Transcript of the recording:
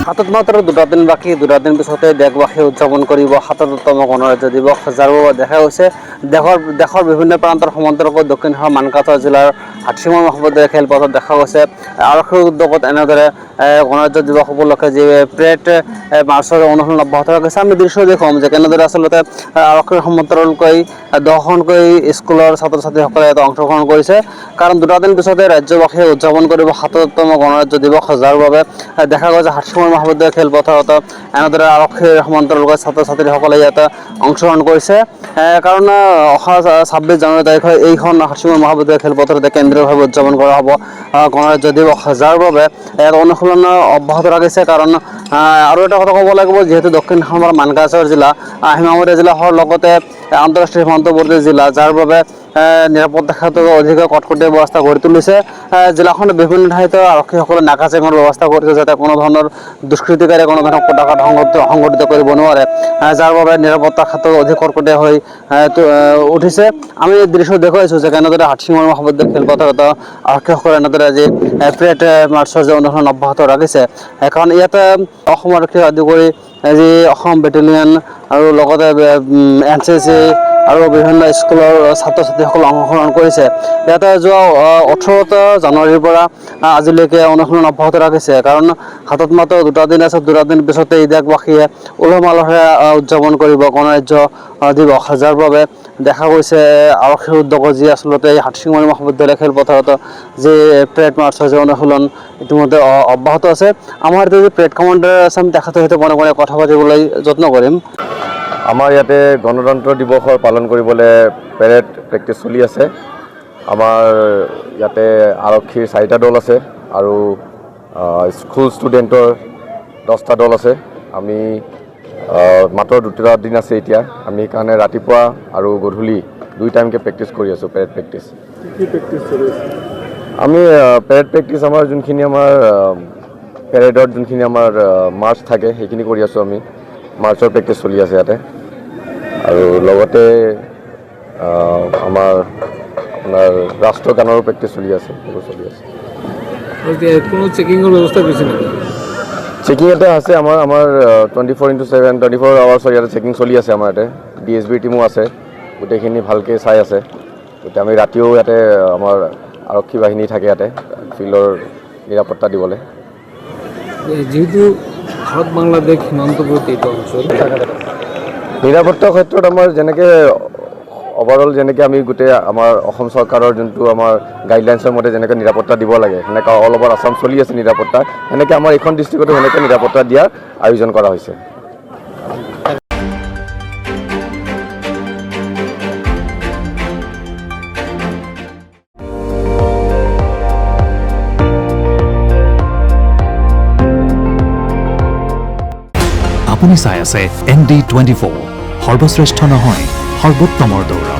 হাতত মাত্ৰ 2টা দিন বাকী 2টা দিন পিছতে দেশবাসী উদযাপন কৰিব ৭৭তম গণৰাজ্য দিৱস যাৰ বাবে দেখা গৈছে দেশৰ বিভিন্ন প্ৰান্তৰ সমান্তৰালকৈ দক্ষিণ মানকাছাৰ জিলাৰ হাতীচিঙৰ মহাবিদ্যালয় খেলপথাৰত দেখা গৈছে আৰক্ষীৰ উদ্যোগত এনেদৰে গণৰাজ্য দিৱস উপলক্ষে যি পেৰেড মাৰ্চৰ অনুশীলন অব্যাহত ৰাখিছে। আমি দৃশ্য দেখুৱাম যে কেনেদৰে আচলতে আৰক্ষীৰ সমান্তৰালকৈ 10খনকৈ স্কুলৰ ছাত্ৰ ছাত্ৰীসকলে ইয়াত অংশগ্ৰহণ কৰিছে কাৰণ 2টা দিন পিছতে ৰাজ্যবাসীয়ে উদযাপন কৰিব ৭৭তম গণৰাজ্য দিৱস যাৰ বাবে দেখা গৈছে হাতীচিঙৰ মহাবিদ্যালয় খেলপথাৰত এনেদৰে আৰক্ষীৰ সমান্তৰালকৈ ছাত্ৰ ছাত্ৰীসকলে ইয়াত অংশগ্ৰহণ কৰিছে কাৰণ অহা ২৬ জানুৱাৰী তাৰিখে এইখন হাতীচিঙৰ মহাবিদ্যালয় খেলপথাৰতে কেন্দ্ৰীয়ভাৱে উদযাপন কৰা হ'ব গণৰাজ্য দিৱস যাৰ বাবে ইয়াত অনুশীলন অব্যাহত ৰাখিছে কাৰণ আৰু এটা কথা ক'ব লাগিব যিহেতু দক্ষিণ অসমৰ মানকাছাৰ জিলা সীমামূৰীয়া জিলা হোৱাৰ লগতে আন্তঃৰাষ্ট্ৰীয় সীমান্তৱৰ্তী জিলা যাৰ বাবে নিৰাপত্তা ক্ষেত্ৰত অধিক কটকটীয়া ব্যৱস্থা গঢ়ি তুলিছে জিলাখনত বিভিন্ন ঠাইত আৰক্ষীসকলে নাকা চেঙৰ ব্যৱস্থা কৰিছে যাতে কোনো ধৰণৰ দুষ্কৃতিকাৰীয়ে কোনো ধৰণৰ কুটাঘাত সংঘটিত কৰিব নোৱাৰে যাৰ বাবে নিৰাপত্তাৰ ক্ষেত্ৰত অধিক কটকটীয়া হৈ উঠিছে। আমি দৃশ্য দেখুৱাইছোঁ যে কেনেদৰে হাতীচিঙৰ মহাবিদ্যালয় খেলপথাৰত আৰক্ষীসকলে এনেদৰে আজি পেৰেড মাৰ্চৰ যে অনুশীলন অব্যাহত ৰাখিছে কাৰণ ইয়াত অসম আৰক্ষী আদি কৰি যি অসম বেটেলিয়ন আৰু লগতে NCC আৰু বিভিন্ন স্কুলৰ ছাত্ৰ ছাত্ৰীসকলে অংশগ্ৰহণ কৰিছে। ইয়াতে যোৱা 18 জানুৱাৰীৰ পৰা আজিলৈকে অনুশীলন অব্যাহত ৰাখিছে কাৰণ হাতত মাত্ৰ 2টা দিন আছে 2টা দিন পিছতে দেশবাসীয়ে উলহ মালহেৰে উদযাপন কৰিব গণৰাজ্য দিৱস যাৰ বাবে দেখা গৈছে আৰক্ষীৰ উদ্যোগত যি আচলতে এই হাতীচিঙৰ মহাবিদ্যালয় খেলপথাৰত যি পেৰেড মাৰ্চৰ যে অনুশীলন ইতিমধ্যে অব্যাহত আছে। আমাৰ এতিয়া যি পেৰেড কমাণ্ডাৰ আছে আমি তেখেতৰ সৈতে মনে মনে কথা পাতিবলৈ যত্ন কৰিম। আমাৰ ইয়াতে গণতন্ত্ৰ দিৱসৰ পালন কৰিবলৈ পেৰেড প্ৰেক্টিছ চলি আছে। আমাৰ ইয়াতে আৰক্ষীৰ 4টা দল আছে আৰু স্কুল ষ্টুডেণ্টৰ 10টা দল আছে। আমি মাত্ৰ 2টা দিন আছে এতিয়া আমি সেইকাৰণে ৰাতিপুৱা আৰু গধূলি 2 টাইমকৈ প্ৰেক্টিছ কৰি আছোঁ পেৰেড প্ৰেক্টিছ। কি প্ৰেক্টিছ চলি আছে? আমি পেৰেড প্ৰেক্টিছ আমাৰ যোনখিনি আমাৰ পেৰেডত যোনখিনি আমাৰ মাৰ্চ থাকে সেইখিনি কৰি আছোঁ আমি মাৰ্চৰ প্ৰেক্টিছ চলি আছে ইয়াতে আৰু লগতে আমাৰ আপোনাৰ ৰাষ্ট্ৰগানৰো প্ৰেক্টিছ চলি আছে সেইবোৰ চলি আছে। কোনো চেকিঙৰ ব্যৱস্থা কৰিছে নেকি? চেকিং এটা আছে আমাৰ 24/7 24 আৱাৰ্ছৰ ইয়াতে চেকিং চলি আছে আমাৰ ইয়াতে DSBৰ টিমো আছে গোটেইখিনি ভালকৈ চাই আছে। গতিকে আমি ৰাতিও ইয়াতে আমাৰ আৰক্ষী বাহিনী থাকে ইয়াতে ফিল্ডৰ নিৰাপত্তা দিবলৈ। যিহেতু ভাৰত বাংলাদেশ সীমান্তৱৰ্তী এইটো অঞ্চল নিৰাপত্তাৰ ক্ষেত্ৰত আমাৰ যেনেকৈ অভাৰঅল যেনেকৈ আমি গোটেই আমাৰ অসম চৰকাৰৰ যোনটো আমাৰ গাইডলাইনছৰ মতে যেনেকৈ নিৰাপত্তা দিব লাগে সেনেকৈ অল অভাৰ আছাম চলি আছে নিৰাপত্তা সেনেকৈ আমাৰ এইখন ডিষ্ট্ৰিক্টতো সেনেকৈ নিৰাপত্তা দিয়াৰ আয়োজন কৰা হৈছে। আপুনি চাই আছে ND24 সৰ্বশ্ৰেষ্ঠ নহয় সৰ্বোত্তমৰ দৌৰা।